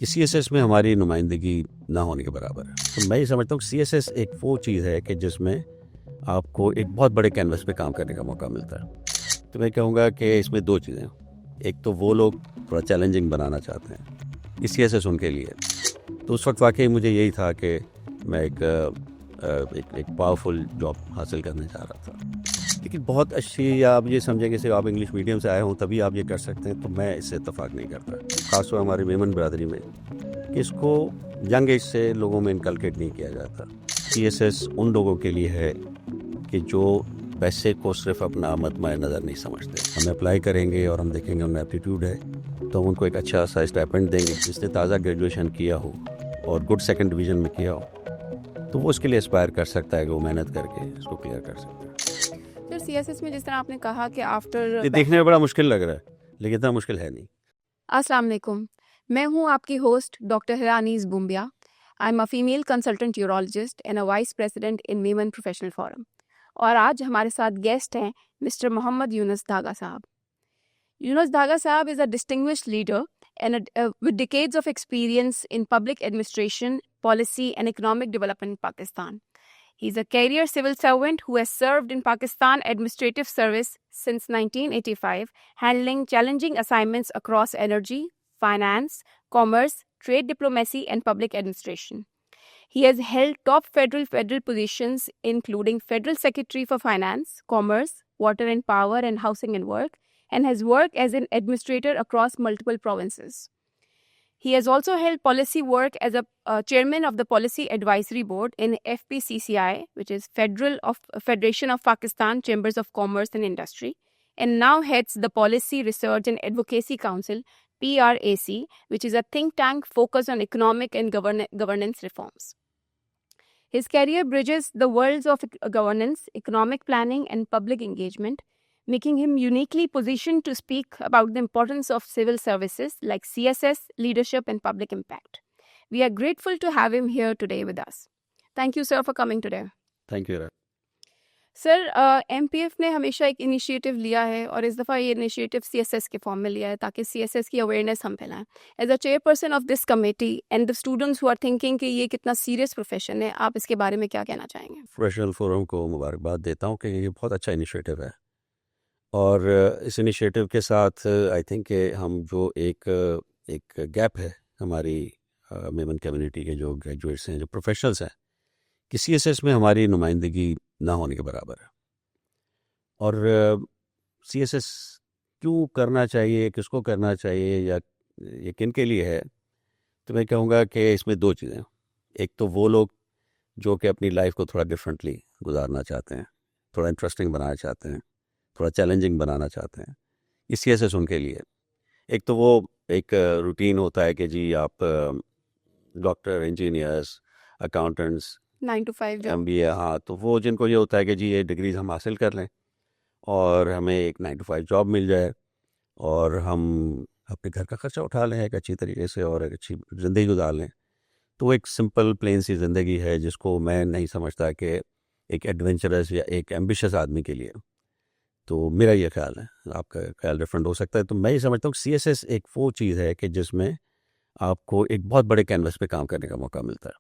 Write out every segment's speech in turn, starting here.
कि सीएसएस में हमारी नुमाइंदगी ना होने के बराबर है। तो मैं ये समझता हूँ कि सीएसएस एक वो चीज़ है कि जिसमें आपको एक बहुत बड़े कैनवस पे काम करने का मौका मिलता है। तो मैं कहूँगा कि इसमें दो चीज़ें हैं। एक तो वो लोग थोड़ा चैलेंजिंग बनाना चाहते हैं, ये सीएसएस उनके लिए है। तो उस वक्त वाकई मुझे यही था कि मैं एक पावरफुल जॉब हासिल करने जा रहा था, लेकिन बहुत अच्छी, आप ये समझेंगे सिर्फ आप इंग्लिश मीडियम से आए हों तभी आप ये कर सकते हैं, तो मैं इससे इत्तेफाक नहीं करता। खासतौर हमारी मेमन बरादरी में कि इसको यंग एज से लोगों में इनकलकेट नहीं किया जाता। सीएसएस उन लोगों के लिए है कि जो पैसे को सिर्फ अपना मतमाय नज़र नहीं समझते। हम अप्लाई करेंगे और हम देखेंगे उनमें एप्टीट्यूड है तो हम उनको एक अच्छा सा स्टाइपेंड देंगे। जिसने ताज़ा ग्रेजुएशन किया हो और गुड सेकंड डिवीज़न में किया हो तो वो उसके लिए एस्पायर कर सकता है कि वो मेहनत करके इसको क्लियर कर सकता है। सर सीएसएस में जिस तरह आपने कहा कि आफ्टर ये देखने में बड़ा मुश्किल लग रहा है, लेकिन इतना मुश्किल है नहीं। अस्सलाम वालेकुम, मैं हूं आपकी होस्ट डॉक्टर हिरानीज बुम्बिया। I am a female consultant urologist and a vice president in women professional forum. और आज हमारे साथ गेस्ट हैं मिस्टर मोहम्मद यूनुस धागा साहब। Yunus Dhaga Sahab is a distinguished leader and with decades of experience in public administration, policy, and economic development in Pakistan. He is a career civil servant who has served in Pakistan Administrative Service since 1985, handling challenging assignments across energy, finance, commerce, trade diplomacy, and public administration. He has held top federal positions, including Federal Secretary for Finance, Commerce, Water and Power, and Housing and Work, and has worked as an administrator across multiple provinces. He has also held policy work as a chairman of the Policy Advisory Board in FPCCI, which is Federation of Pakistan Chambers of Commerce and Industry, and now heads the Policy Research and Advocacy Council, PRAC, which is a think tank focused on economic and governance reforms. His career bridges the worlds of governance, economic planning, and public engagement, making him uniquely positioned to speak about the importance of civil services like CSS, leadership, and public impact. We are grateful to have him here today with us. Thank you, sir, for coming today. Thank you. Sir, MPF ने हमेशा एक initiative लिया है और इस दफ़ा ये initiative CSS के फॉर्म में लिया है ताकि सीएसएस की अवेयरनेस हम फैलाएं। As a chairperson of this committee and the students who are thinking कि ये कितना सीरियस प्रोफेशन है, आप इसके बारे में क्या कहना चाहेंगे? प्रोफेशनल फोरम को मुबारकबाद देता हूँ कि ये बहुत अच्छा इनिशिएटिव है, और इस इनिशिएटिव के साथ आई थिंक कि हम जो एक गैप है हमारी मेमन कम्युनिटी के जो ग्रेजुएट्स हैं, जो प्रोफेशनल्स हैं, कि सीएसएस में हमारी नुमाइंदगी ना होने के बराबर है। और सीएसएस क्यों करना चाहिए, किसको करना चाहिए, या ये किन के लिए है, तो मैं कहूँगा कि इसमें दो चीज़ें हैं। एक तो वो लोग जो कि अपनी लाइफ को थोड़ा डिफरेंटली गुजारना चाहते हैं, थोड़ा इंटरेस्टिंग बनाना चाहते हैं, थोड़ा चैलेंजिंग बनाना चाहते हैं, ये सीएसएस उनके लिए। एक तो वो एक रूटीन होता है कि जी आप doctor, engineers, accountants, 9 to 5 job. MBA, हाँ, तो वो जिनको ये होता है कि जी ये डिग्रीज हम हासिल कर लें और हमें एक 9 to 5 जॉब मिल जाए और हम अपने घर का खर्चा उठा लें एक अच्छी तरीके से और एक अच्छी ज़िंदगी गुजार लें। तो एक सिंपल प्लेन सी ज़िंदगी है जिसको मैं नहीं समझता कि एक एडवेंचरस या एक एम्बिशियस आदमी के लिए। तो मेरा ये ख्याल है, आपका ख्याल डिफरेंट हो सकता है। तो मैं ये समझता हूँ कि सीएसएस एक वो चीज़ है कि जिसमें आपको एक बहुत बड़े कैनवस पे काम करने का मौका मिलता है,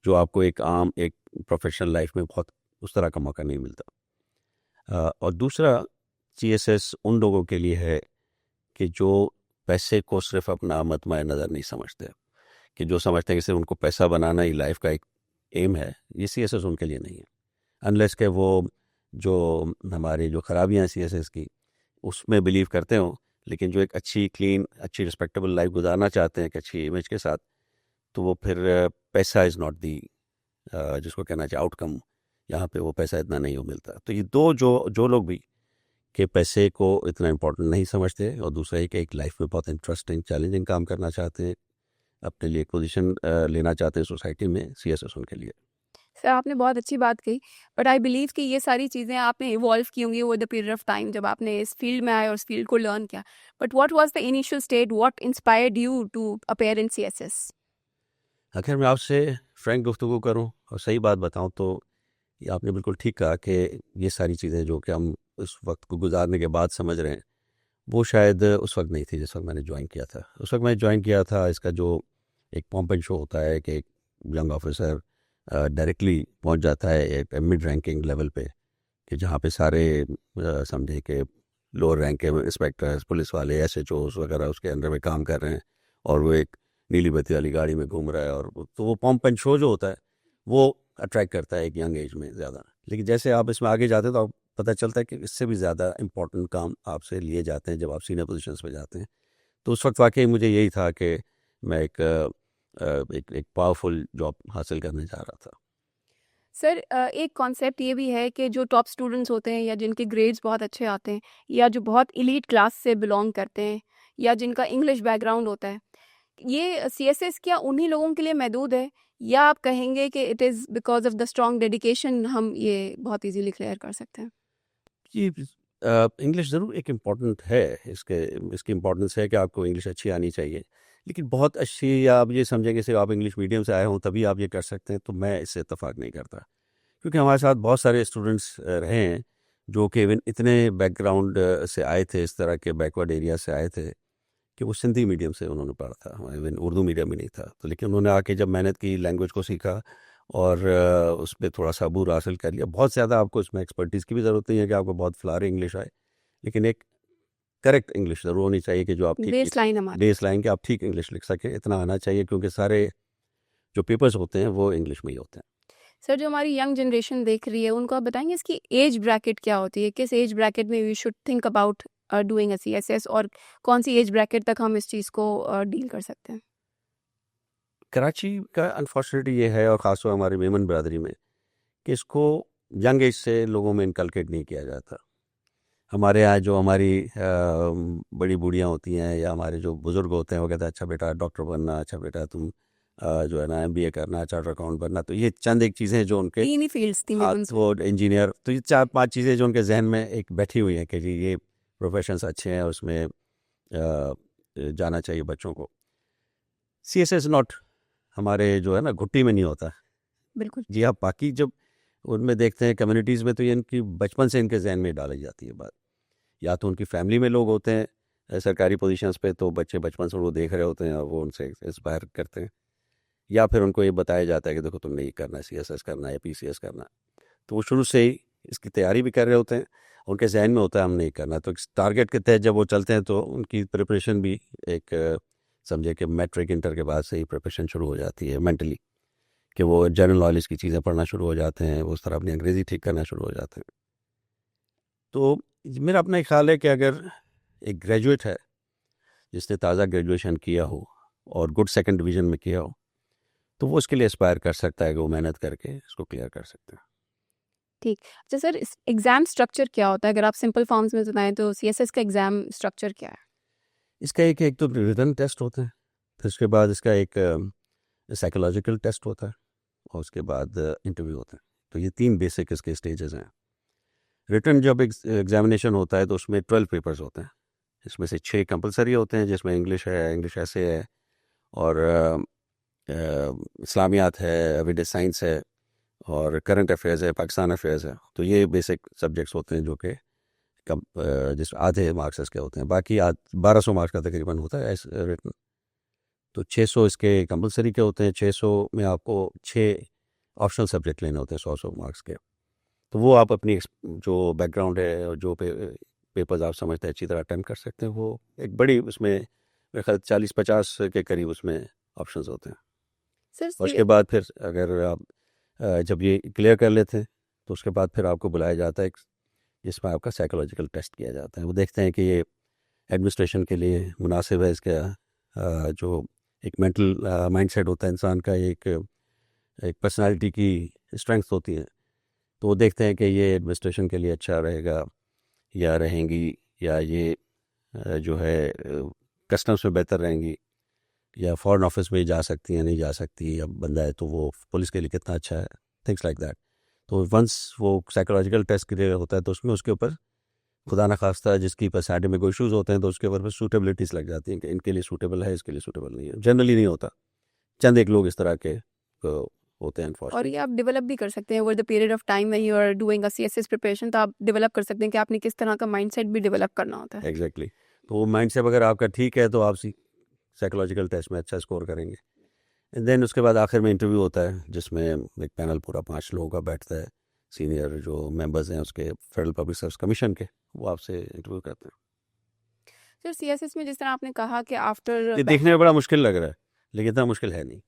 जो आपको एक आम एक प्रोफेशनल लाइफ में बहुत उस तरह का मौका नहीं मिलता। और दूसरा, सीएसएस उन लोगों के लिए है कि जो पैसे को सिर्फ अपना मतमाय नज़र नहीं समझते, कि जो समझते हैं कि सिर्फ उनको पैसा बनाना ही लाइफ का एक एम है। ये सीएसएस उनके लिए नहीं है, अनलेस के वो जो हमारी जो खराबियाँ हैं सीएसएस की उसमें बिलीव करते हो, लेकिन जो एक अच्छी क्लीन, अच्छी रिस्पेक्टेबल लाइफ गुजारना चाहते हैं एक अच्छी इमेज के साथ, तो वो फिर पैसा इज़ नॉट दी, जिसको कहना चाहिए आउटकम, यहाँ पे वो पैसा इतना नहीं हो मिलता। तो ये दो जो लोग भी कि पैसे को इतना इम्पोर्टेंट नहीं समझते, और दूसरा है कि एक लाइफ में बहुत इंटरेस्टिंग चैलेंजिंग काम करना चाहते हैं, अपने लिए एक पोजीशन लेना चाहते हैं सोसाइटी में, सीएसएस उनके लिए। सर, आपने बहुत अच्छी बात कही, बट आई बिलीव कि ये सारी चीज़ें आपने इवॉल्व की होंगी over the period of time जब आपने इस फील्ड में आए और इस फील्ड को लर्न किया। But what was the initial state, what inspired you to appear in CSS? आखिर मैं आपसे फ्रैंक गुफ्तगू करूं और सही बात बताऊं तो ये आपने बिल्कुल ठीक कहा कि ये सारी चीज़ें जो कि हम उस वक्त को गुजारने के बाद समझ रहे हैं, वो शायद उस वक्त नहीं थी जिस वक्त मैंने ज्वाइन किया था। उस वक्त मैंने ज्वाइन किया था, इसका जो एक पॉम्प एंड शो होता है कि एक यंग ऑफिसर डायरेक्टली पहुंच जाता है एक मिड रैंकिंग लेवल पे, कि जहाँ पे सारे समझे कि लोअर रैंक के इंस्पेक्टर्स, पुलिस वाले, एसएचओस वगैरह उसके अंडर में काम कर रहे हैं, और वो एक नीली बत्ती वाली गाड़ी में घूम रहा है। और तो वो पॉम्प एंड शो जो होता है वो अट्रैक्ट करता है एक यंग एज में ज़्यादा। लेकिन जैसे आप इसमें आगे जाते हैं तो आप पता चलता है कि इससे भी ज़्यादा इंपॉर्टेंट काम आपसे लिए जाते हैं जब आप सीनियर पोजीशंस पे जाते हैं। तो उस वक्त वाकई मुझे यही था कि मैं एक पावरफुल जॉब हासिल करने जा रहा था। सर एक कॉन्सेप्ट ये भी है कि जो टॉप स्टूडेंट्स होते हैं या जिनके ग्रेड्स बहुत अच्छे आते हैं या जो बहुत इलीट क्लास से बिलोंग करते हैं या जिनका इंग्लिश बैकग्राउंड होता है, ये सीएसएस क्या उन्हीं लोगों के लिए महदूद है, या आप कहेंगे कि it is because of the strong dedication हम ये बहुत इजीली क्लियर कर सकते हैं? जी, इंग्लिश ज़रूर एक इम्पॉर्टेंट है। इसकी इम्पोर्टेंस है कि आपको इंग्लिश अच्छी आनी चाहिए, लेकिन बहुत अच्छी, या आप ये समझेंगे सिर्फ आप इंग्लिश मीडियम से आए हों तभी आप ये कर सकते हैं, तो मैं इससे इत्तेफाक नहीं करता। क्योंकि हमारे साथ बहुत सारे स्टूडेंट्स रहे हैं जो कि इवन इतने बैकग्राउंड से आए थे, इस तरह के बैकवर्ड एरिया से आए थे, कि वो सिंधी मीडियम से उन्होंने पढ़ा था, इवन उर्दू मीडियम ही नहीं था। तो लेकिन उन्होंने आके जब मेहनत की, लैंग्वेज को सीखा और उस पर थोड़ा सा अबूर हासिल कर लिया। बहुत ज़्यादा आपको इसमें एक्सपर्टीज़ की भी ज़रूरत नहीं है कि आपको बहुत फ्लारी इंग्लिश आए, लेकिन एक करेक्ट इंग्लिश ज़रूर होनी चाहिए कि जो आप ठीक बेस लाइन हमारी। बेस लाइन के आप ठीक इंग्लिश लिख सकें, इतना आना चाहिए, क्योंकि सारे जो पेपर्स होते हैं वो इंग्लिश में ही होते हैं। सर जो हमारी यंग जनरेशन देख रही है उनको आप बताएंगे इसकी एज ब्रैकेट क्या होती है, किस एज ब्रैकेट में we should think about doing a CSS, और कौन सी एज ब्रैकेट तक हम इस चीज़ को डील कर सकते हैं? कराची का अनफॉर्चुनेटली ये है, और ख़ासतौर हमारी मेमन बरादरी में, कि इसको यंग एज से लोगों में इनकलकेट नहीं किया जाता। हमारे यहाँ जो हमारी बड़ी बूढ़ियाँ होती हैं या हमारे जो बुज़ुर्ग होते हैं, वो कहते हैं अच्छा बेटा डॉक्टर बनना, अच्छा बेटा तुम जो है ना एमबीए करना, चार्टर्ड अकाउंट बनना। तो ये चंद एक चीज़ें जो उनके तीन ही फील्ड्स थी हाथ, मेरे वो इंजीनियर, तो ये 4-5 चीज़ें जो उनके जहन में एक बैठी हुई हैं कि जी ये प्रोफेशंस अच्छे हैं, उसमें जाना चाहिए बच्चों को। सीएसएस नॉट हमारे जो है ना घुट्टी में नहीं होता। बिल्कुल। जी हाँ, बाकी जब उनमें देखते हैं कम्युनिटीज़ में, तो ये इनकी बचपन से इनके जहन में डाली जाती है बात। या तो उनकी फैमिली में लोग होते हैं सरकारी पोजीशंस पे, तो बच्चे बचपन से वो देख रहे होते हैं और वो उनसे इंस्पायर करते हैं, या फिर उनको ये बताया जाता है कि देखो तुमने ये करना है, सीएसएस करना है, पीसीएस करना है। तो वो शुरू से ही इसकी तैयारी भी कर रहे होते हैं, उनके जहन में होता है हमने ये करना है। तो इस टारगेट के तहत जब वो चलते हैं तो उनकी प्रिपरेशन भी एक समझे कि मैट्रिक इंटर के बाद से ही प्रिपरेशन शुरू हो जाती है मेंटली, कि वो जनरल नॉलेज की चीज़ें पढ़ना शुरू हो जाते हैं, वो उस तरह अपनी अंग्रेज़ी ठीक करना शुरू हो जाते हैं। तो मेरा अपना एक ख्याल है कि अगर एक ग्रेजुएट है जिसने ताज़ा ग्रेजुएशन किया हो और गुड सेकंड डिवीज़न में किया हो, तो वो इसके लिए एस्पायर कर सकता है कि वो मेहनत करके इसको क्लियर कर सकते हैं। ठीक। अच्छा सर, इस एग्ज़ाम स्ट्रक्चर क्या होता है? अगर आप सिंपल फॉर्म्स में बताएं तो सीएसएस का एग्ज़ाम स्ट्रक्चर क्या है? इसका एक तो रिटन टेस्ट होता है, फिर उसके बाद इसका एक साइकोलॉजिकल टेस्ट होता है, और उसके बाद इंटरव्यू होता है। तो ये 3 बेसिक इसके स्टेजेस हैं। रिटन जब एग्जामिनेशन होता है तो उसमें 12 पेपर्स होते हैं, इसमें से 6 कंपलसरी होते हैं, जिसमें इंग्लिश है, इंग्लिश ऐसे है, और इस्लामियात है, एविडेंस साइंस है, और करंट अफेयर्स है, पाकिस्तान अफेयर्स है। तो ये बेसिक सब्जेक्ट्स होते हैं जो कि कम जिस आधे मार्क्स इसके होते हैं, बाकी 1200 मार्क्स का तकरीबन होता है रिटन। तो 600 इसके कंपलसरी के होते हैं, 600 में आपको 6 ऑप्शनल सब्जेक्ट लेने होते हैं 100 मार्क्स के। तो वो आप अपनी जो बैकग्राउंड है और जो पेपर्स आप समझते हैं अच्छी तरह अटेम्प्ट कर सकते हैं। वो एक बड़ी उसमें मेरे ख्याल 40-50 के करीब उसमें ऑप्शंस होते हैं। सर और उसके बाद फिर अगर आप जब ये क्लियर कर लेते हैं तो उसके बाद फिर आपको बुलाया जाता है, जिसमें आपका साइकोलॉजिकल टेस्ट किया जाता है। वो देखते हैं कि ये एडमिनिस्ट्रेशन के लिए मुनासिब है, इसका जो एक मेंटल माइंडसेट होता है इंसान का, एक पर्सनालिटी की स्ट्रेंथ होती है, तो वो देखते हैं कि ये एडमिनिस्ट्रेशन के लिए अच्छा रहेगा या रहेंगी, या ये जो है कस्टम्स में बेहतर रहेंगी, या फॉरेन ऑफिस में जा सकती है नहीं जा सकती, या बंदा है तो वो पुलिस के लिए कितना अच्छा है, थिंग्स लाइक दैट। तो वंस वो साइकोलॉजिकल टेस्ट क्लियर होता है तो उसमें उसके ऊपर खुदा न खास्ता जिसकी पर्सनैलिटी में कोई इशूज़ होते हैं तो उसके ऊपर फिर सूटेबिलिटीज़ लग जाती हैं कि इनके लिए सूटेबल है, इसके लिए सूटेबल नहीं है। जनरली नहीं होता, चंद एक लोग इस तरह के होते हैं और अनफॉर्चुनेटली। ये आप डेवलप भी कर सकते हैं over the period of time when you are doing a CSS preparation, तो आप डेवलप कर सकते हैं कि आपने किस तरह का माइंडसेट भी डेवलप करना होता है। एग्जैक्टली। तो वो माइंड सेट अगर आपका ठीक है तो आप साइकोलॉजिकल टेस्ट में अच्छा स्कोर करेंगे। एंड देन उसके बाद आखिर में इंटरव्यू होता है जिसमें एक पैनल पूरा 5 लोगों का बैठता है, सीनियर जो मेंबर्स हैं उसके फेडरल पब्लिक सर्विस कमीशन के, वो आपसे इंटरव्यू करते हैं। सर सीएसएस में जिस तरह आपने कहा कि ये आफ्टर देखने में बड़ा मुश्किल लग रहा है लेकिन इतना मुश्किल है नहीं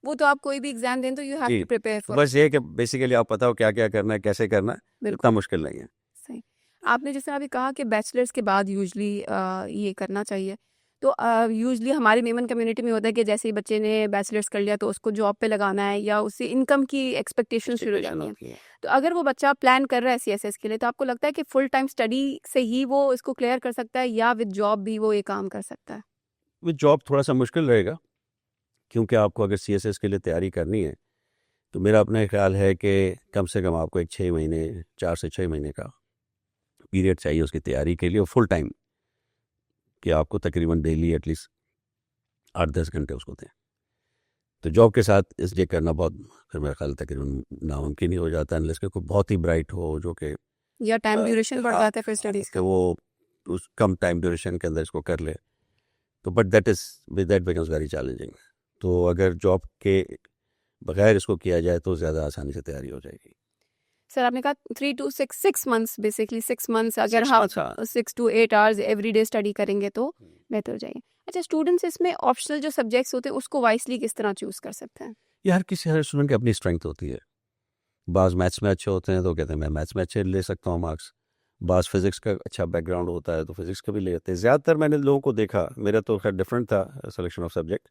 वो तो आप कोई भी एग्जाम दें तो यू हैव जी। टू प्रिपेयर तो फॉर। बस ये है कि बेसिकली आप पता हो क्या क्या करना है, कैसे करना है, बिल्कुल इतना मुश्किल नहीं है। सही। आपने जिस तरह अभी कहा कि बैचलर्स के बाद यूजली ये करना चाहिए, तो यूजली हमारी मेमन कम्युनिटी में होता है कि जैसे ही बच्चे ने बैचलर्स कर लिया तो उसको जॉब पे लगाना है या उससे इनकम की एक्सपेक्टेशन शुरू हो Expectation जाती है। होती है। तो अगर वो बच्चा प्लान कर रहा है सीएसएस के लिए तो आपको लगता है कि फुल टाइम स्टडी से ही वो इसको क्लियर कर सकता है या विद जॉब भी वो ये काम कर सकता है? विद जॉब थोड़ा सा मुश्किल रहेगा क्योंकि आपको अगर सीएसएस के लिए तैयारी करनी है तो मेरा अपना ख्याल है कि कम से कम आपको एक 6 महीने 4 से 6 महीने का पीरियड चाहिए उसकी तैयारी के लिए, और फुल टाइम कि आपको तकरीबन डेली एटलीस्ट 8-10 घंटे उसको दें। तो जॉब के साथ इसलिए करना बहुत फिर मेरा ख्याल तकरीबन नामुमकिन ही हो जाता है अनलेस कि कोई बहुत ही ब्राइट हो जो कि या टाइम ड्यूरेशन बढ़ हाँ, जाता है फिर स्टडीज कि वो उस कम टाइम ड्यूरेशन के अंदर इसको कर ले, तो but that becomes very challenging. तो अगर जॉब के बगैर इसको किया जाए तो ज़्यादा आसानी से तैयारी हो जाएगी। सर आपने कहा 3 to 6 months बेसिकली 6 months अगर 6 हम months, हाँ। 6 to 8 hours every day study करेंगे तो बेहतर हो जाएगा। अच्छा स्टूडेंट्स इसमें ऑप्शनल जो सब्जेक्ट्स होते हैं उसको वाइसली किस तरह चूज कर सकते हैं? ये हर स्टूडेंट की अपनी स्ट्रेंथ होती है। बाज़ मैथ्स में अच्छे होते हैं तो कहते हैं मैं मैथ्स में अच्छे ले सकता हूँ मार्क्स, बाज़ फिज़िक्स का अच्छा बैकग्राउंड होता है तो फिज़िक्स का भी ले लेते हैं। ज़्यादातर मैंने लोगों को देखा, मेरा तो खैर डिफरेंट था सिलेक्शन ऑफ सब्जेक्ट,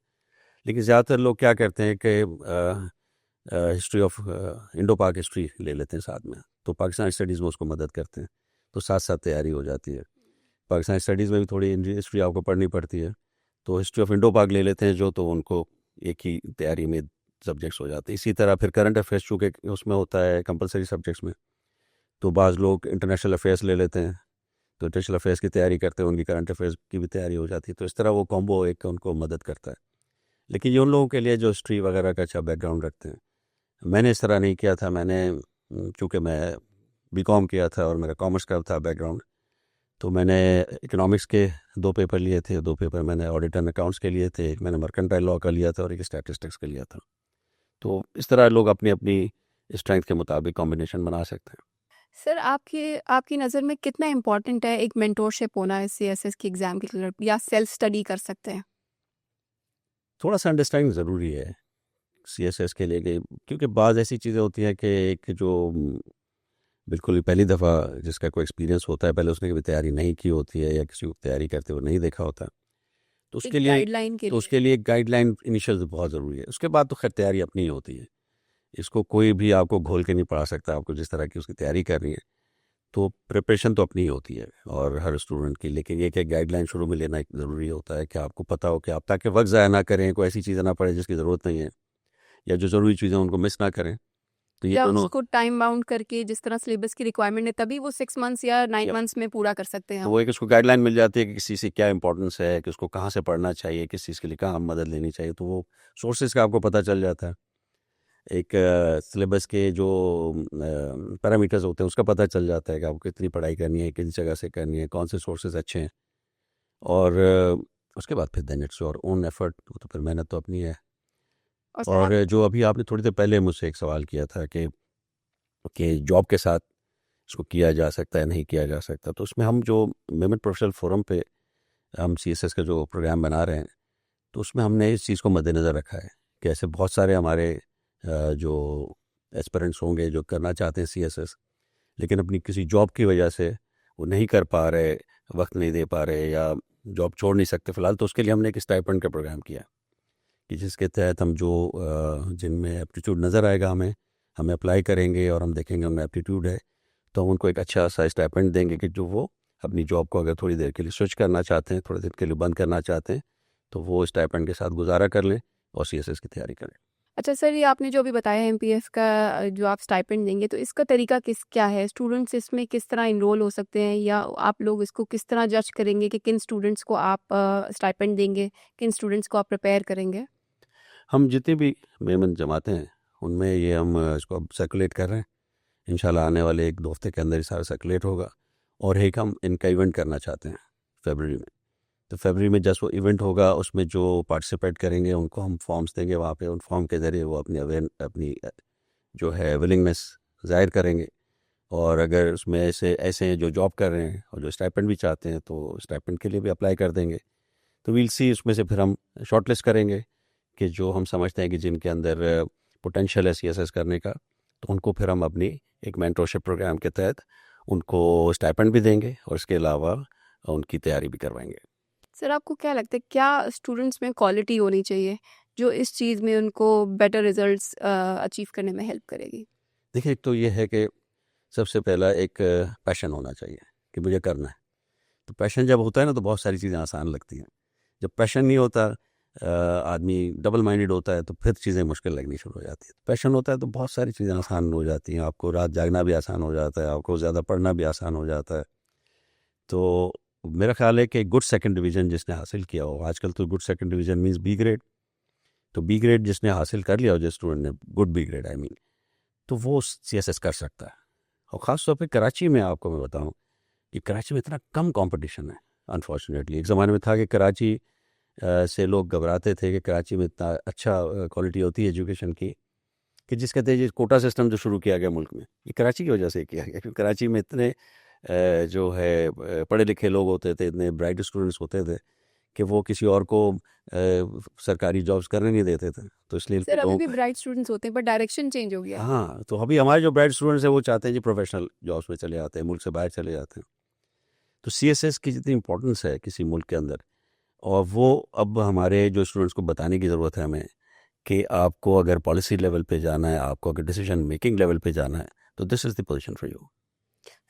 लेकिन ज़्यादातर लोग क्या करते हैं कि हिस्ट्री ऑफ इंडो पाक हिस्ट्री ले लेते हैं साथ में, तो पाकिस्तान स्टडीज़ में उसको मदद करते हैं, तो साथ साथ तैयारी हो जाती है। पाकिस्तान स्टडीज़ में भी थोड़ी इंडियन हिस्ट्री आपको पढ़नी पड़ती है, तो हिस्ट्री ऑफ इंडो पाक ले लेते हैं जो, तो उनको एक ही तैयारी में सब्जेक्ट्स हो जाते हैं। इसी तरह फिर करंट अफेयर्स चूँकि उसमें होता है कंपलसरी सब्जेक्ट्स में, तो बाज़ लोग इंटरनेशनल अफेयर्स ले लेते हैं, तो इंटरनेशनल अफेयर्स की तैयारी करते हैं, उनकी करंट अफेयर्स की भी तैयारी हो जाती है, तो इस तरह वो कॉम्बो एक उनको मदद करता है। लेकिन ये उन लोगों के लिए जो हिस्ट्री वगैरह का अच्छा बैकग्राउंड रखते हैं। मैंने इस तरह नहीं किया था, मैंने चूँकि मैं बीकॉम किया था और मेरा कॉमर्स का था बैकग्राउंड, तो मैंने इकोनॉमिक्स के 2 पेपर लिए थे, 2 पेपर मैंने ऑडिट एंड अकाउंट्स के लिए थे, एक मैंने मर्केंटाइल लॉ का लिया था और एक स्टैटिस्टिक्स का लिया था। तो इस तरह लोग अपनी अपनी स्ट्रेंथ के मुताबिक कॉम्बिनेशन बना सकते हैं। सर आपकी नज़र में कितना इम्पोर्टेंट है एक मेंटोरशिप होना है सीएसएस की एग्जाम के लिए या सेल्फ स्टडी कर सकते हैं? थोड़ा सा अंडरस्टैंडिंग ज़रूरी है सीएसएस के लिए क्योंकि बाज़ ऐसी चीज़ें होती हैं कि एक जो बिल्कुल ही पहली दफ़ा जिसका कोई एक्सपीरियंस होता है, पहले उसने कभी तैयारी नहीं की होती है या किसी को तैयारी करते हुए नहीं देखा होता, तो एक उसके लिए गाइडलाइन के लिए एक गाइडलाइन इनिशियल बहुत ज़रूरी है। उसके बाद तो खैर तैयारी अपनी ही होती है, इसको कोई भी आपको घोल के नहीं पढ़ा सकता, आपको जिस तरह की उसकी तैयारी करनी है, तो प्रिपरेशन तो अपनी ही होती है और हर स्टूडेंट की। लेकिन ये कि गाइडलाइन शुरू में लेना ज़रूरी होता है कि आपको पता हो कि आप ताकि वक्त ज़ाया ना करें, कोई ऐसी चीज़ें ना पढ़ें जिसकी ज़रूरत नहीं है, या जो ज़रूरी चीज़ें उनको मिस ना करें। तो ये या दोनों उसको टाइम बाउंड करके जिस तरह सिलेबस की रिक्वायरमेंट है तभी वो 6 months या 9 या months में पूरा कर सकते हैं तो हम। वो एक उसको गाइडलाइन मिल जाती है कि किसी से क्या इंपॉर्टेंस है, कि उसको कहाँ से पढ़ना चाहिए, किस चीज़ के लिए कहाँ मदद लेनी चाहिए, तो वो सोर्सेज का आपको पता चल जाता है। एक सिलेबस के जो पैरामीटर्स होते हैं उसका पता चल जाता है कि आपको कितनी पढ़ाई करनी है, किस जगह से करनी है, कौन से सोर्सेज अच्छे हैं, और उसके बाद फिर then it's your own effort, तो फिर मेहनत तो अपनी है। और सर और जो अभी आपने थोड़ी देर पहले मुझसे एक सवाल किया था कि जॉब के साथ इसको किया जा सकता है, नहीं किया जा सकता, तो उसमें हम जो मेमन प्रोफेशनल फोरम पे हम सीएसएस का जो प्रोग्राम बना रहे हैं, तो उसमें हमने इस चीज़ को मद्देनज़र रखा है कि ऐसे बहुत सारे हमारे जो एस्पिरेंट्स होंगे जो करना चाहते हैं सीएसएस, लेकिन अपनी किसी जॉब की वजह से वो नहीं कर पा रहे, वक्त नहीं दे पा रहे या जॉब छोड़ नहीं सकते फ़िलहाल, तो उसके लिए हमने एक स्टाइपेंड का प्रोग्राम किया कि जिसके तहत हम जो जिनमें एप्टीट्यूड नज़र आएगा हमें अप्लाई करेंगे और हम देखेंगे उनमें एप्टीट्यूड है, तो हम उनको एक अच्छा सा स्टाइपेंड देंगे कि जो वो अपनी जॉब को अगर थोड़ी देर के लिए स्विच करना चाहते हैं, थोड़ी देर के लिए बंद करना चाहते हैं, तो वो स्टाइपेंड के साथ गुजारा कर लें और सीएसएस की तैयारी करें। अच्छा सर ये आपने जो अभी बताया एमपीएफ का जो आप स्टाइपेंड देंगे तो इसका तरीका क्या है? स्टूडेंट्स इसमें किस तरह इनरोल हो सकते हैं या आप लोग इसको किस तरह जज करेंगे कि किन स्टूडेंट्स को आप स्टाइपेंड देंगे, किन स्टूडेंट्स को आप प्रिपेयर करेंगे? हम जितनी भी मेमन जमाते हैं उनमें ये हम इसको अब सर्कुलेट कर रहे हैं, इंशाल्लाह आने वाले 1-2 हफ्ते के अंदर ये सारा सर्कुलेट होगा, और एक हम इनका इवेंट करना चाहते हैं फरवरी में, तो फरवरी में जस्ट वो इवेंट होगा, उसमें जो पार्टिसिपेट करेंगे उनको हम फॉर्म्स देंगे वहाँ पे, उन फॉर्म के ज़रिए वो अपनी जो है विलिंगनेस ज़ाहिर करेंगे। और अगर उसमें ऐसे ऐसे हैं जो जॉब कर रहे हैं और जो स्टाइपेंड भी चाहते हैं तो स्टाइपेंड के लिए भी अप्लाई कर देंगे। तो वील सी, उसमें से फिर हम शॉर्टलिस्ट करेंगे कि जो हम समझते हैं कि जिनके अंदर पोटेंशियल है सीएसएस करने का, तो उनको फिर हम अपनी एक मेंटरशिप प्रोग्राम के तहत उनको स्टाइपेंड भी देंगे और इसके अलावा उनकी तैयारी भी करवाएंगे। सर, आपको क्या लगता है क्या स्टूडेंट्स में क्वालिटी होनी चाहिए जो इस चीज़ में उनको बेटर रिजल्ट्स अचीव करने में हेल्प करेगी? देखिए, एक तो ये है कि सबसे पहला एक पैशन होना चाहिए कि मुझे करना है। तो पैशन जब होता है ना तो बहुत सारी चीज़ें आसान लगती हैं। जब पैशन नहीं होता, आदमी डबल माइंडेड होता है, तो फिर चीज़ें मुश्किल लगनी शुरू हो जाती है। पैशन होता है तो बहुत सारी चीज़ें आसान हो जाती हैं, आपको रात जागना भी आसान हो जाता है, आपको ज़्यादा पढ़ना भी आसान हो जाता है। तो मेरा ख्याल है कि गुड सेकंड डिवीज़न जिसने हासिल किया हो, आजकल तो good second division means B grade, तो बी ग्रेड जिसने हासिल कर लिया हो, जिस स्टूडेंट ने good B grade I mean, तो वो सीएसएस कर सकता है। और ख़ास तौर पे कराची में आपको मैं बताऊं कि कराची में इतना कम कंपटीशन है। अनफॉर्चुनेटली एक ज़माने में था कि कराची से लोग घबराते थे कि कराची में इतना अच्छा क्वालिटी होती है एजुकेशन की, कि जिस कहते हैं ये कोटा सिस्टम जो शुरू किया गया मुल्क में, ये कराची की वजह से किया गया, क्योंकि कराची में इतने जो है पढ़े लिखे लोग होते थे, इतने ब्राइट स्टूडेंट्स होते थे कि वो किसी और को सरकारी जॉब्स करने नहीं देते थे। तो इसलिए सर, अभी लोग, भी ब्राइट स्टूडेंट्स होते हैं पर डायरेक्शन चेंज हो गया है। हाँ, तो अभी हमारे जो ब्राइट स्टूडेंट्स हैं वो चाहते हैं जी प्रोफेशनल जॉब्स में चले जाते हैं, मुल्क से बाहर चले जाते हैं। तो सीएसएस की जितनी इंपॉर्टेंस है किसी मुल्क के अंदर, और वो अब हमारे जो स्टूडेंट्स को बताने की ज़रूरत है हमें कि आपको अगर पॉलिसी लेवल पे जाना है, आपको अगर डिसीजन मेकिंग लेवल पे जाना है, तो this is the position for you.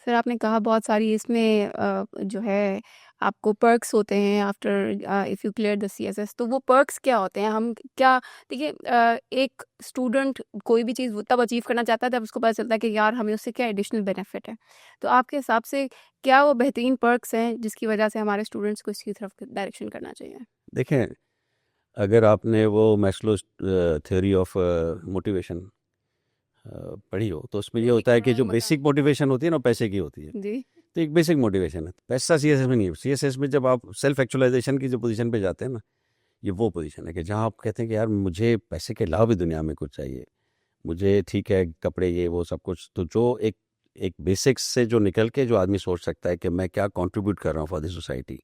Sir, आपने कहा बहुत सारी इसमें जो है आपको पर्क्स होते हैं after if you clear the CSS, तो वो पर्क्स क्या होते हैं? हम क्या, देखिए, एक स्टूडेंट कोई भी चीज़ वो तब अचीव करना चाहता है तब उसको पता चलता है कि यार हमें उससे क्या एडिशनल बेनिफिट है। तो आपके हिसाब से क्या वो बेहतरीन पर्क्स हैं जिसकी वजह से हमारे स्टूडेंट्स को इसकी तरफ डायरेक्शन करना चाहिए? देखें, अगर आपने वो मैस्लो थ्योरी ऑफ मोटिवेशन पढ़ी हो, तो उसमें ये होता है कि जो बेसिक मोटिवेशन होती है ना, पैसे की होती है। जी। तो एक बेसिक मोटिवेशन है, पैसा सीएसएस में नहीं है। सीएसएस में जब आप सेल्फ एक्चुअलाइजेशन की जो पोजीशन पे जाते हैं ना, ये वो पोजीशन है कि जहाँ आप कहते हैं कि यार मुझे पैसे के अलावा भी दुनिया में कुछ चाहिए, मुझे ठीक है कपड़े ये वो सब कुछ, तो जो एक एक बेसिक्स से जो निकल के जो आदमी सोच सकता है कि मैं क्या कंट्रीब्यूट कर रहा हूँ फॉर द सोसाइटी,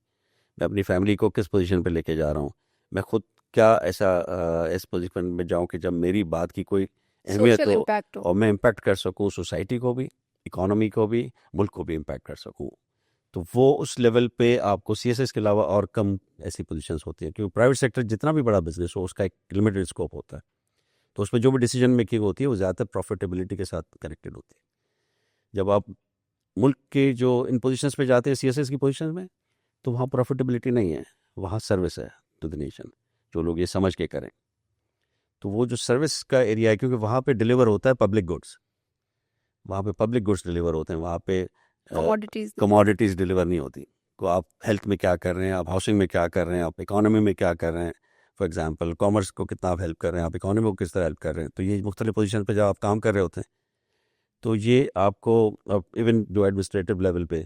मैं अपनी फैमिली को किस पोजीशन पे लेके जा रहा हूँ, मैं खुद क्या ऐसा इस पोजीशन में जाऊँ कि जब मेरी बात की कोई अहमियत सोशल हो इम्पैक्ट हो। और मैं इम्पैक्ट कर सकूँ सोसाइटी को भी, इकोनॉमी को भी, मुल्क को भी इम्पैक्ट कर सकूँ। तो वो उस लेवल पे आपको सीएसएस के अलावा और कम ऐसी पोजीशंस होती हैं, क्योंकि प्राइवेट सेक्टर जितना भी बड़ा बिजनेस हो उसका एक लिमिटेड स्कोप होता है। तो उसमें जो भी डिसीजन मेकिंग होती है वो ज़्यादातर प्रॉफिटेबिलिटी के साथ कनेक्टेड होती है। जब आप मुल्क के जो इन पोजीशंस पे जाते हैं सीएसएस की पोजीशंस में, तो वहाँ प्रॉफिटेबिलिटी नहीं है, वहाँ सर्विस है टू द नेशन, जो लोग ये समझ के करें। तो वो जो सर्विस का एरिया है, क्योंकि वहाँ पे डिलीवर होता है पब्लिक गुड्स, वहाँ पे पब्लिक गुड्स डिलीवर होते हैं, वहाँ पे कमोडिटीज। कमोडिटीज़ डिलीवर नहीं होती। तो आप हेल्थ में क्या कर रहे हैं, आप हाउसिंग में क्या कर रहे हैं, आप इकोनॉमी में क्या कर रहे हैं, फॉर एग्जांपल कॉमर्स को कितना आप हेल्प कर रहे हैं, आप इकोनॉमी को किस तरह हेल्प कर रहे हैं, तो ये मुख्तलिफ पोजीशन पे जब आप काम कर रहे होते हैं, तो ये आपको इवन जो एडमिनिस्ट्रेटिव लेवल पे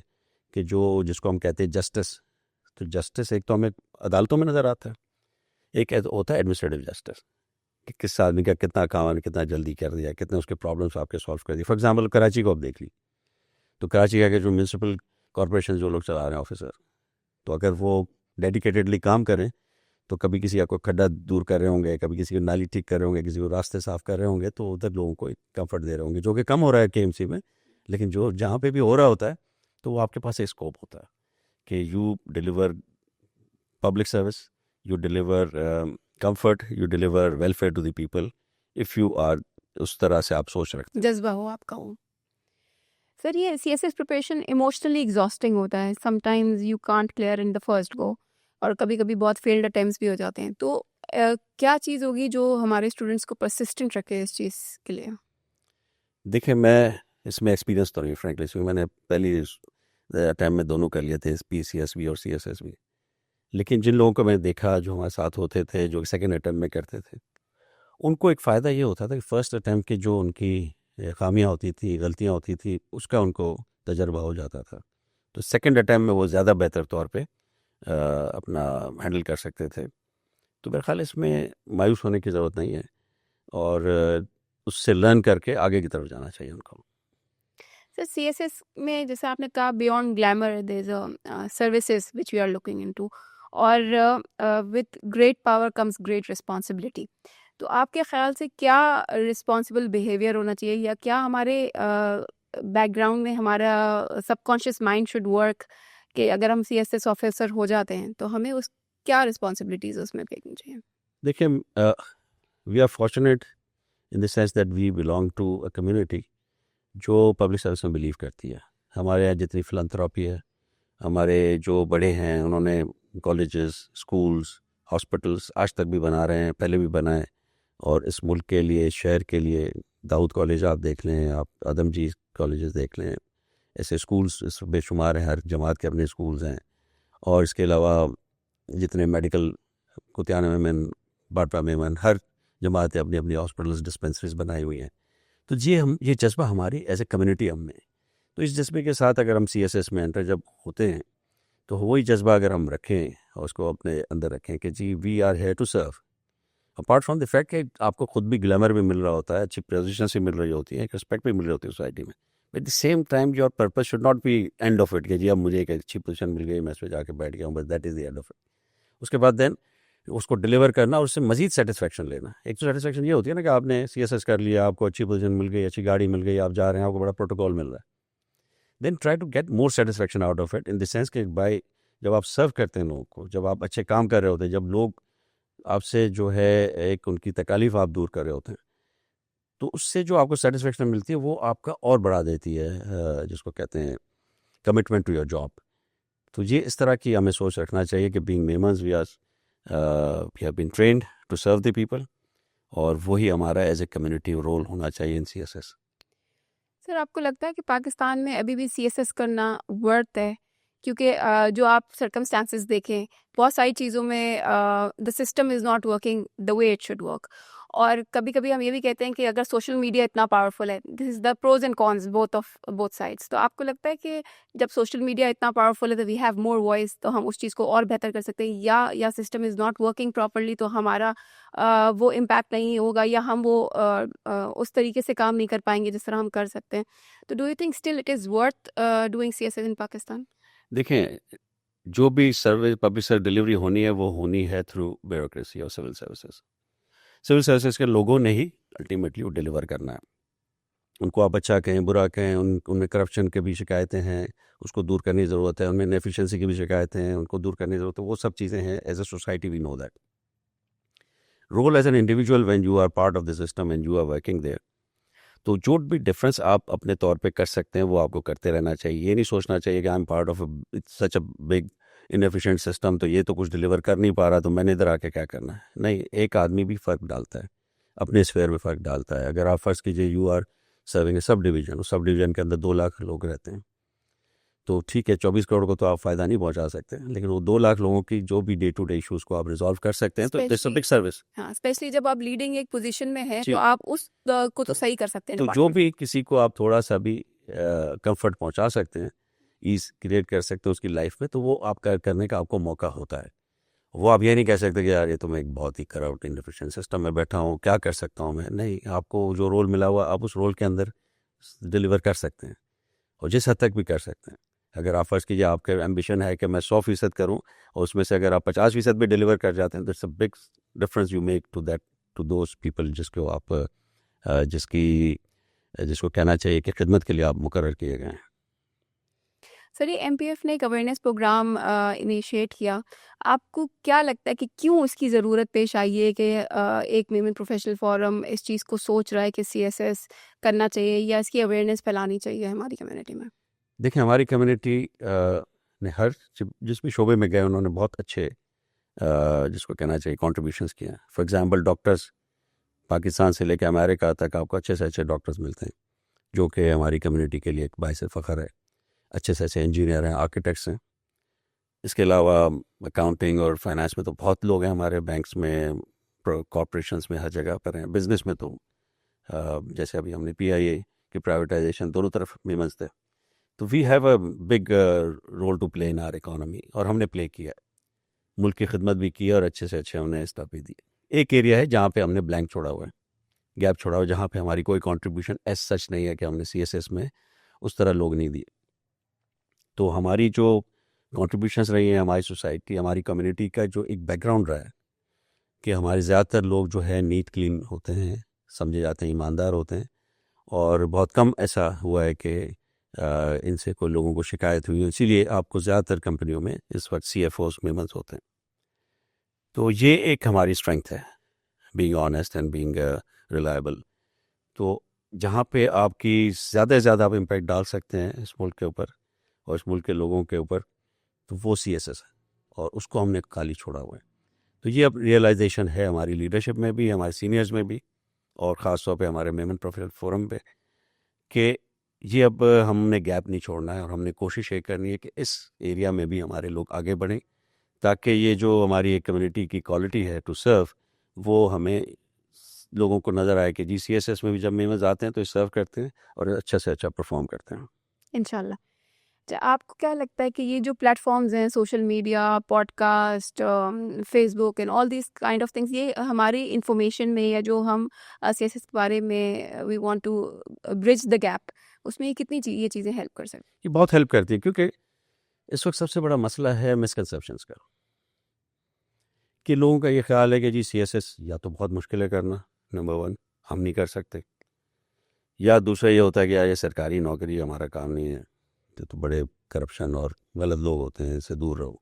कि जो जिसको हम कहते हैं जस्टिस, तो जस्टिस एक तो हमें अदालतों में नज़र आता है, एक होता है एडमिनिस्ट्रेटिव जस्टिस कि किस आदमी का कितना काम कितना जल्दी कर दिया, कितने उसके प्रॉब्लम्स आपके सॉल्व कर दिए। फॉर एग्जांपल कराची को आप देख ली, तो कराची का जो म्यूनसिपल कॉरपोरेशन जो लोग चला रहे हैं ऑफिसर, तो अगर वो डेडिकेटेडली काम करें तो कभी किसी का कोई खड्डा दूर कर रहे होंगे, कभी किसी की नाली ठीक कर रहे होंगे, किसी को रास्ते साफ कर रहे होंगे, तो उधर लोगों को एक कंफर्ट दे रहे होंगे, जो कि कम हो रहा है केएमसी में। लेकिन जो जहाँ पे भी हो रहा होता है तो वो आपके पास एक स्कोप होता है कि you deliver public service, you deliver comfort, you deliver welfare to the people, if you are उस तरह से आप सोच रखते हैं। जज्बा हो आपका हो। सर, ये सीएसएस प्रिपरेशन इमोशनली एग्जॉस्टिंग होता है, sometimes you can't clear in the first go, और कभी कभी बहुत फेल्ड अटेम्प्ट्स भी हो जाते हैं। तो क्या चीज़ होगी जो हमारे स्टूडेंट्स को परसिस्टेंट रखे इस चीज़ के लिए? देखिए, मैं इसमें एक्सपीरियंस तो नहीं फ्रेंकली, क्योंकि मैंने पहली अटैम्प्ट में दोनों कर लिए थे, पीसीएस भी और सीएसएस भी। लेकिन जिन लोगों को मैंने देखा जो हमारे साथ होते थे, जो सेकंड अटैम्प्ट में करते थे, उनको एक फ़ायदा ये होता था कि फ़र्स्ट अटैम्प्ट की जो उनकी खामियां होती थी, गलतियां होती थी, उसका उनको तजर्बा हो जाता था। तो सेकंड अटैम्प्ट में वो ज़्यादा बेहतर तौर पे अपना हैंडल कर सकते थे। तो मेरे ख्याल इसमें मायूस होने की ज़रूरत नहीं है, और उससे लर्न करके आगे की तरफ जाना चाहिए उनको। सर सीएसएस में जैसे आपने कहा beyond glamour there is a services which we are looking into और with great power comes great responsibility. तो आपके ख्याल से क्या रिस्पॉन्सिबल बिहेवियर होना चाहिए या क्या हमारे बैकग्राउंड में हमारा सबकॉन्शियस माइंड शुड वर्क कि अगर हम सीएसएस ऑफिसर हो जाते हैं तो हमें उस क्या रिस्पॉन्सिबिलिटीज उसमें देखनी चाहिए? देखिए, we are fortunate in the sense that we belong to a community जो पब्लिक सर्विस में बिलीव करती है। हमारे यहाँ जितनी फिलंथ्रॉपी है, हमारे जो बड़े हैं उन्होंने कॉलेजेस, स्कूल्स, हॉस्पिटल्स आज तक भी बना रहे हैं, पहले भी बनाए, और इस मुल्क के लिए, शहर के लिए दाऊद कॉलेज आप देख लें, आप आदमजी कॉलेजेस देख लें, ऐसे स्कूल्स इस बेशुमार हैं, हर जमात के अपने स्कूल्स हैं। और इसके अलावा जितने मेडिकल कुतियाना मेमन, बाटवा मेमन, हर जमात अपनी अपनी हॉस्पिटल्स, डिस्पेंसरीज बनाई हुई हैं। तो ये जज्बा हमारी एज ए कम्युनिटी हम में। तो इस जज्बे के साथ अगर हम सीएसएस में एंटर जब होते हैं, तो वही जज्बा अगर हम रखें और उसको अपने अंदर रखें कि जी we are here to serve, apart from the fact कि आपको खुद भी ग्लैमर भी मिल रहा होता है, अच्छी पोजीशन से मिल रही होती है, एक रिस्पेक्ट भी मिल रही होती है सोसाइटी में, but the same time your purpose should not be end of it कि जी अब मुझे एक अच्छी पोजीशन मिल गई, मैं इस पर जाके बैठ गया हूँ, बस that is the end of it. उसके बाद देन उसको डिलीवर करना और उससे मजीद सेटिस्फेक्शन लेना। एक तो सेटिस्फेक्शन ये होती है ना कि आपने सीएसएस कर लिया, आपको अच्छी पोजीशन मिल गई, अच्छी गाड़ी मिल गई, आप जा रहे हैं, आपको बड़ा प्रोटोकॉल मिल रहा है। Then try to get more satisfaction out of it in the sense कि भाई जब आप सर्व करते हैं लोगों को, जब आप अच्छे काम कर रहे होते हैं, जब लोग आपसे जो है एक उनकी तकालीफ आप दूर कर रहे होते हैं, तो उससे जो आपको सेटिस्फेक्शन मिलती है वो आपका और बढ़ा देती है, जिसको कहते हैं कमिटमेंट टू योर जॉब। तो ये इस तरह की हमें सोच रखना चाहिए कि बीइंग मेमन्स we have been trained to serve the people, और वही हमारा एज ए कम्युनिटी रोल होना चाहिए इन सीएसएस। सर आपको लगता है कि पाकिस्तान में अभी भी सीएसएस करना वर्थ है? क्योंकि जो आप सर्कमस्टांसेस देखें बहुत सारी चीज़ों में the system is not working the way it should work. और कभी कभी हम ये भी कहते हैं कि अगर सोशल मीडिया इतना पावरफुल है, this is the pros and cons both of both sides. तो आपको लगता है कि जब सोशल मीडिया इतना पावरफुल है तो वी हैव मोर वॉइस, तो हम उस चीज़ को और बेहतर कर सकते हैं, या system is not working properly तो हमारा वो इम्पैक्ट नहीं होगा, या हम वो उस तरीके से काम नहीं कर पाएंगे जिस तरह हम कर सकते हैं? तो do you think still it is worth doing CSS in Pakistan? देखें, जो भी सर्विस पब्लिक सर्विस डिलीवरी होनी है वो होनी है थ्रू ब्यूरोक्रेसी और सिविल सर्विसेज। सिविल सर्विसेज के लोगों ने ही अल्टीमेटली वो डिलीवर करना है। उनको आप अच्छा कहें, बुरा कहें, उनमें करप्शन के भी शिकायतें हैं, उसको दूर करने की ज़रूरत है, उनमें इनएफिशिएंसी की भी शिकायतें हैं, उनको दूर करने की ज़रूरत है। वो सब चीज़ें हैं, as a society we know that. Role as an individual when you are part of the system and you are working there, तो जो भी डिफरेंस आप अपने तौर पे कर सकते हैं वो आपको करते रहना चाहिए। ये नहीं सोचना चाहिए कि I am part of such a big inefficient system, तो ये तो कुछ डिलीवर कर नहीं पा रहा, तो मैंने इधर आके क्या करना है। नहीं, एक आदमी भी फ़र्क डालता है, अपने स्फेयर में फ़र्क डालता है। अगर आप फ़र्ज़ कीजिए you are serving A sub division, उस सब डिवीज़न के अंदर 2 लाख लोग रहते हैं, तो ठीक है 24 करोड़ को तो आप फ़ायदा नहीं पहुंचा सकते, लेकिन वो 2 लाख लोगों की जो भी डे टू डे इश्यूज़ को आप रिजॉल्व कर सकते हैं, तो it's a specially big service. हाँ, स्पेशली जब आप लीडिंग एक पोजीशन में हैं तो जी। आप उस को तो सही कर सकते हैं तो जो डिपार्टमेंट। भी किसी को आप थोड़ा सा भी कंफर्ट पहुंचा सकते हैं, ईज क्रिएट कर सकते हैं उसकी लाइफ में, तो वो आप करने का आपको मौका होता है। वो आप ये नहीं कह सकते कि यार ये तो मैं एक बहुत ही करप्ट इनएफिशिएंट सिस्टम में बैठा हूँ, क्या कर सकता हूँ मैं। नहीं, आपको जो रोल मिला हुआ आप उस रोल के अंदर डिलीवर कर सकते हैं, और जिस हद तक भी कर सकते हैं। अगर आप फर्ज कीजिए आपका एम्बिशन है कि मैं 100% करूँ, और उसमें से अगर आप 50% भी डिलीवर कर जाते हैं, तो it's a big difference you make to that, to those people जिसको आप जिसको कहना चाहिए कि खिदमत के लिए आप मुकर्रर किए गए हैं। सर ये एमपीएफ ने एक अवेयरनेस प्रोग्राम इनिशिएट किया। आपको क्या लगता है कि क्यों उसकी ज़रूरत पेश आई है कि एक वीमेन प्रोफेशनल फोरम इस चीज़ को सोच रहा है कि सीएसएस करना चाहिए या इसकी अवेयरनेस फैलानी चाहिए हमारी कम्युनिटी में? देखिए, हमारी कम्युनिटी ने हर जिस भी शोबे में गए उन्होंने बहुत अच्छे जिसको कहना चाहिए कॉन्ट्रीब्यूशंस किए हैं। फॉर एग्जांपल डॉक्टर्स, पाकिस्तान से लेकर अमेरिका तक आपको अच्छे से अच्छे डॉक्टर्स मिलते हैं, जो कि हमारी कम्युनिटी के लिए एक बाइस फ़ख्र है। अच्छे से अच्छे इंजीनियर हैं, आर्किटेक्ट्स हैं। इसके अलावा अकाउंटिंग और फाइनेंस में तो बहुत लोग हैं हमारे, बैंक्स में, कॉरपोरेशंस में, हर जगह पर हैं। बिजनेस में तो जैसे अभी हमने पीआईए की प्राइवेटाइजेशन, दोनों तरफ वीमेंस थे। तो we have a big role to play in our economy, और हमने प्ले किया है। मुल्क की खिदमत भी की है और अच्छे से अच्छे हमने स्टाफ भी दिए। एक एरिया है जहाँ पे हमने ब्लैंक छोड़ा हुआ है, गैप छोड़ा हुआ है, जहाँ पे हमारी कोई कंट्रीब्यूशन एज सच नहीं है कि हमने सीएसएस में उस तरह लोग नहीं दिए। तो हमारी जो कंट्रीब्यूशंस रही हैं, हमारी सोसाइटी, हमारी कम्युनिटी का जो एक बैकग्राउंड रहा है कि हमारे ज़्यादातर लोग जो है नीट क्लीन होते हैं, समझे जाते हैं, ईमानदार होते हैं, और बहुत कम ऐसा हुआ है कि इनसे कोई लोगों को शिकायत हुई। इसीलिए आपको ज़्यादातर कंपनियों में इस वक्त CFOs मेमल्स होते हैं। तो ये एक हमारी स्ट्रेंथ है, being honest and being reliable. तो जहाँ पे आपकी ज़्यादा से ज़्यादा आप इम्पैक्ट डाल सकते हैं इस मुल्क के ऊपर और इस मुल्क के लोगों के ऊपर, तो वो CSS है, और उसको हमने खाली छोड़ा हुआ है। तो ये अब रियलाइजेशन है हमारी लीडरशिप में भी, हमारे सीनियर्स में भी, और ख़ास तौर पे हमारे मेमन प्रोफेशनल फोरम पे, कि ये अब हमने गैप नहीं छोड़ना है, और हमने कोशिश ये करनी है कि इस एरिया में भी हमारे लोग आगे बढ़ें, ताकि ये जो हमारी एक कम्युनिटी की क्वालिटी है टू सर्व, वो हमें लोगों को नज़र आए कि जी CSS में भी जब मेमर्स आते हैं तो ये सर्व करते हैं और अच्छा से अच्छा परफॉर्म करते हैं। इंशाल्लाह। आपको क्या लगता है कि ये जो प्लेटफॉर्म्स हैं, social media, podcast, Facebook and all this kind of things, ये हमारी इंफॉर्मेशन में, या जो हम सीएसएस के बारे में we want to bridge the gap, उसमें ये कितनी ये चीज़ें हेल्प कर सकती ये बहुत हेल्प करती है, क्योंकि इस वक्त सबसे बड़ा मसला है मिसकंसेप्शंस का, कि लोगों का ये ख्याल है कि जी CSS या तो बहुत मुश्किल है करना, नंबर 1, हम नहीं कर सकते, या दूसरा ये होता है कि यार ये सरकारी नौकरी हमारा काम नहीं है, तो बड़े करप्शन और गलत लोग होते हैं, इससे दूर रहो।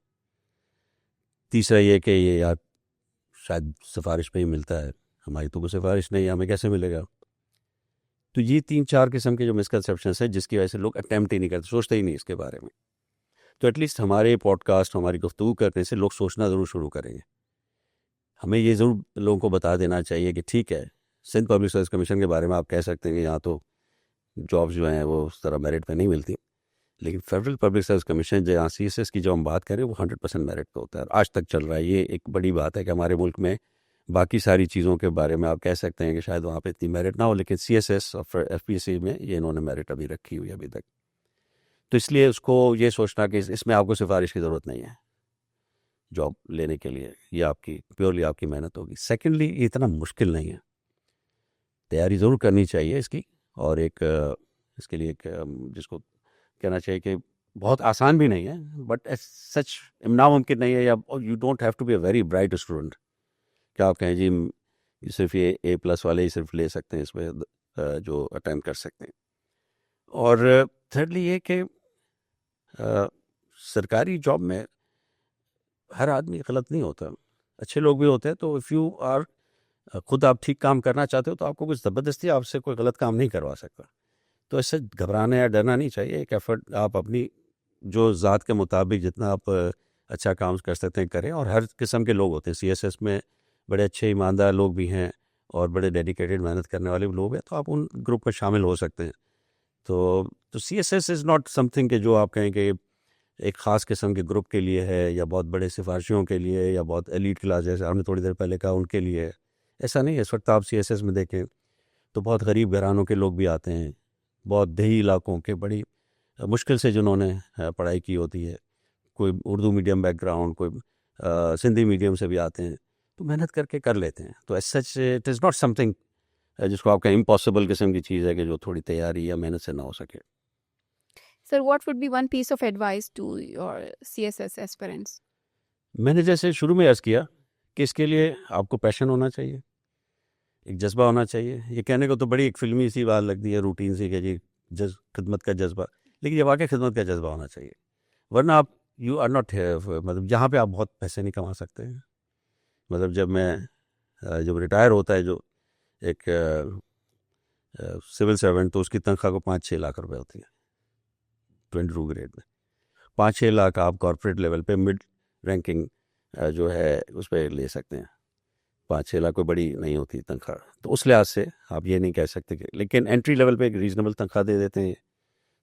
तीसरा ये कि ये यार शायद सिफारिश पे ही मिलता है, हमारी तो कोई सिफारिश नहीं है, हमें कैसे मिलेगा। तो ये 3-4 किस्म के जो मिसकंसेप्शन है, जिसकी वजह से लोग अटैम्प्ट ही नहीं करते, सोचते ही नहीं इसके बारे में। तो एटलीस्ट हमारे पॉडकास्ट, हमारी गुफ्तगू करने से लोग सोचना ज़रूर शुरू करेंगे। हमें ये ज़रूर लोगों को बता देना चाहिए कि ठीक है, सिंध पब्लिक सर्विस कमीशन के बारे में आप कह सकते हैं कि यहाँ तो जॉब्स जो हैं वो उस तरह मेरिट पे नहीं मिलती, लेकिन फेडरल पब्लिक सर्विस कमीशन जहाँ CSS की जो हम बात करें वो 100% मेरिट पे होता है, आज तक चल रहा है। ये एक बड़ी बात है कि हमारे मुल्क में बाकी सारी चीज़ों के बारे में आप कह सकते हैं कि शायद वहाँ पे इतनी मेरिट ना हो, लेकिन CSS और FPC में ये इन्होंने मेरिट अभी रखी हुई है अभी तक। तो इसलिए उसको ये सोचना कि इसमें आपको सिफारिश की ज़रूरत नहीं है जॉब लेने के लिए, ये आपकी प्योरली आपकी मेहनत होगी। सेकेंडली, ये इतना मुश्किल नहीं है, तैयारी ज़रूर करनी चाहिए इसकी, और एक इसके लिए एक जिसको कहना चाहिए कि बहुत आसान भी नहीं है, बट सच नामुमकिन नहीं है, या you don't have to be a very bright student क्या आप कहें जी सिर्फ ये A+ वाले ही सिर्फ ले सकते हैं इसमें, जो अटेम्प्ट कर सकते हैं। और थर्डली ये कि सरकारी जॉब में हर आदमी गलत नहीं होता, अच्छे लोग भी होते हैं। तो इफ़ यू आर खुद आप ठीक काम करना चाहते हो तो आपको कुछ ज़बरदस्ती आपसे कोई गलत काम नहीं करवा सकता। तो इससे घबराना या डरना नहीं चाहिए। एक एफर्ट आप अपनी जो ज़ात के मुताबिक जितना आप अच्छा काम कर सकते हैं करें, और हर किस्म के लोग होते हैं CSS में, बड़े अच्छे ईमानदार लोग भी हैं और बड़े डेडिकेटेड मेहनत करने वाले भी लोग हैं, तो आप उन ग्रुप में शामिल हो सकते हैं। तो CSS इज़ नॉट समथिंग कि जो आप कहें कि एक ख़ास किस्म के ग्रुप के लिए है, या बहुत बड़े सिफारशियों के लिए, या बहुत एलीट क्लास जैसे हमने थोड़ी देर पहले कहा उनके लिए है। ऐसा नहीं है। इस वक्त आप CSS में देखें तो बहुत गरीब घरानों के लोग भी आते हैं, बहुत देही इलाकों के, बड़ी मुश्किल से जिन्होंने पढ़ाई की होती है, कोई उर्दू मीडियम बैकग्राउंड, कोई सिंधी मीडियम से भी आते हैं, तो मेहनत करके कर लेते हैं। तो as such it is not something जिसको आप कहें इम्पॉसिबल किस्म की चीज़ है कि जो थोड़ी तैयारी या मेहनत से ना हो सके। Sir, what would be one piece of advice to your CSS aspirants? मैंने जैसे शुरू में अर्ज़ किया कि इसके लिए आपको पैशन होना चाहिए, एक जज्बा होना चाहिए। ये कहने को तो बड़ी एक फ़िल्मी सी बात लगती है, रूटीन सी, कि जी खिदमत का जज्बा, लेकिन ये वाक़ई खिदमत का जज्बा होना चाहिए। वरना आप यू आर नॉट मतलब जहाँ पे आप बहुत पैसे नहीं कमा सकते हैं। मतलब जब रिटायर होता है जो एक सिविल सर्वेंट, तो उसकी तनख्वाह को 5-6 लाख रुपए होती है 22 ग्रेड में। 5-6 लाख आप कॉर्पोरेट लेवल पे मिड रैंकिंग जो है उस पर ले सकते हैं। 5-6 लाख कोई बड़ी नहीं होती तनख्वाह, तो उस लिहाज से आप ये नहीं कह सकते कि, लेकिन एंट्री लेवल पे एक रीज़नेबल तनख्वाह दे देते हैं।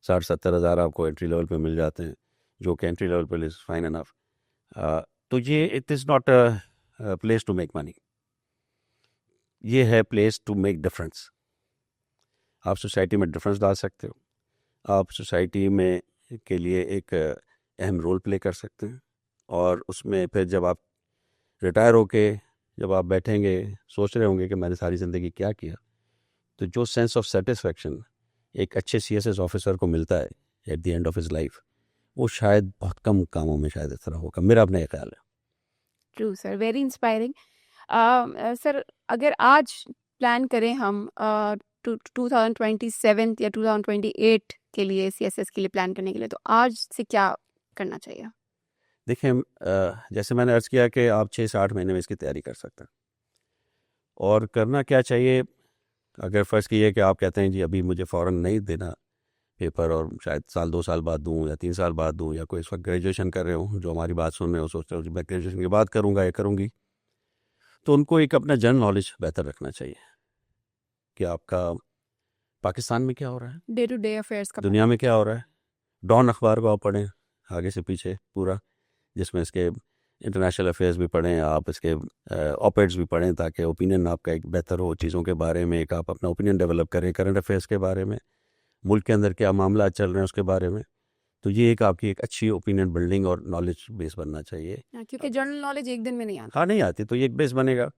60-70 हज़ार आपको एंट्री लेवल पे मिल जाते हैं, जो कि एंट्री लेवल पे इज़ फाइन एनफ। तो ये it is not a place to make money, ये है प्लेस टू मेक डिफरेंस। आप सोसाइटी में डिफरेंस डाल सकते हो, आप सोसाइटी में के लिए एक अहम रोल प्ले कर सकते हैं। और उसमें फिर जब आप रिटायर होके जब आप बैठेंगे सोच रहे होंगे कि मैंने सारी ज़िंदगी क्या किया, तो जो सेंस ऑफ सेटिस्फेक्शन एक अच्छे CSS ऑफिसर को मिलता है at the end of his life, वो शायद बहुत कम कामों में शायद इस तरह होगा। मेरा अपना ये ख्याल है। True sir, very inspiring. Sir, अगर आज प्लान करें हम 2027 या 2028 के लिए, CSS के लिए प्लान करने के लिए, तो आज से क्या करना चाहिए? देखिए जैसे मैंने अर्ज़ किया कि आप 6 से 8 महीने में इसकी तैयारी कर सकते हैं। और करना क्या चाहिए, अगर फ़र्ज़ कीजिए कि आप कहते हैं जी अभी मुझे फ़ौरन नहीं देना पेपर और शायद साल 2 साल बाद दूँ या 3 साल बाद दूँ, या कोई इस वक्त ग्रेजुएशन कर रहे हो जो हमारी बात सुन रहे हो सोच रहे हो जी मैं ग्रेजुएशन के बाद करूँगा या करूँगी, तो उनको एक अपना जनरल नॉलेज बेहतर रखना चाहिए कि आपका पाकिस्तान में क्या हो रहा है, डे टू डे अफेयर्स का दुनिया में क्या हो रहा है। डॉन अखबार को आप पढ़ें आगे से पीछे पूरा, जिसमें इसके इंटरनेशनल अफेयर्स भी पढ़ें, आप इसके ऑपेड्स भी पढ़ें, ताकि ओपिनियन आपका एक बेहतर हो चीज़ों के बारे में, एक आप अपना ओपिनियन डेवलप करें करंट अफेयर्स के बारे में, मुल्क के अंदर क्या मामला चल रहे हैं उसके बारे में। तो ये एक आपकी एक अच्छी ओपिनियन बिल्डिंग और नॉलेज बेस बनना चाहिए। क्योंकि जनरल नॉलेज एक दिन में नहीं आता। हाँ नहीं आती तो ये एक बेस बनेगा।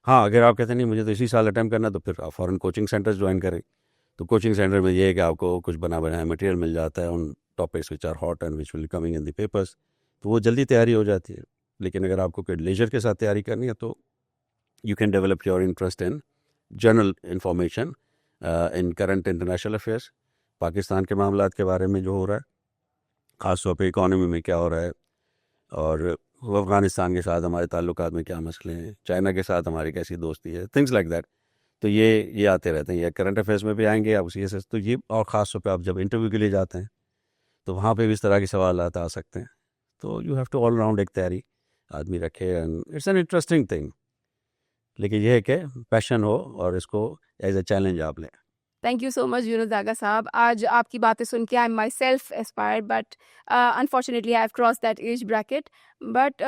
हाँ अगर आप कहते हैं नहीं मुझे तो इसी साल अटैम्प्ट करना, तो फिर आप फ़ॉरेन कोचिंग सेंटर्स ज्वाइन करें। तो कोचिंग सेंटर में ये है कि आपको कुछ बना बनाया मटेरियल मिल जाता है उन topics which are hot and which will coming in the papers, तो वो जल्दी तैयारी हो जाती है। लेकिन अगर आपको कोई लेजर के साथ तैयारी करनी है तो you can develop your interest in general information in current international affairs, Pakistan के मामला के बारे में जो हो रहा है, ख़ास तौर पे इकॉनमी में क्या हो रहा है, और अफ़गानिस्तान के साथ हमारे ताल्लुकात में क्या मसले हैं, चाइना के साथ हमारी कैसी दोस्ती है, थिंग्स लाइक दैट। तो ये आते रहते हैं, ये करंट अफेयर्स में भी आएंगे आप CSS तो ये, और ख़ास तौर पे आप जब इंटरव्यू के लिए जाते हैं तो वहाँ पे भी इस तरह के सवाल आ सकते हैं। तो you have to all round एक तैयारी आदमी रखे, and it's an interesting thing. लेकिन ये है कि पैशन हो और इसको एज ए चैलेंज आप लें। Thank you so much Younus Dagha साहब। आज आपकी बातें सुन के I am myself aspired, but unfortunately I have cross that age bracket. But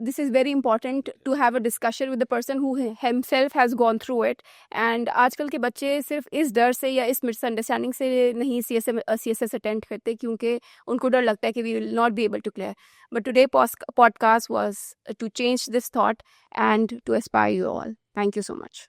this is very important to have a discussion with the person who himself has gone through it. And आजकल के बच्चे सिर्फ इस डर से या इस misunderstanding से नहीं CSS अटेंड करते, क्योंकि उनको डर लगता है कि we will not be able to clear. But today podcast was to change this thought and to aspire you all. Thank you so much.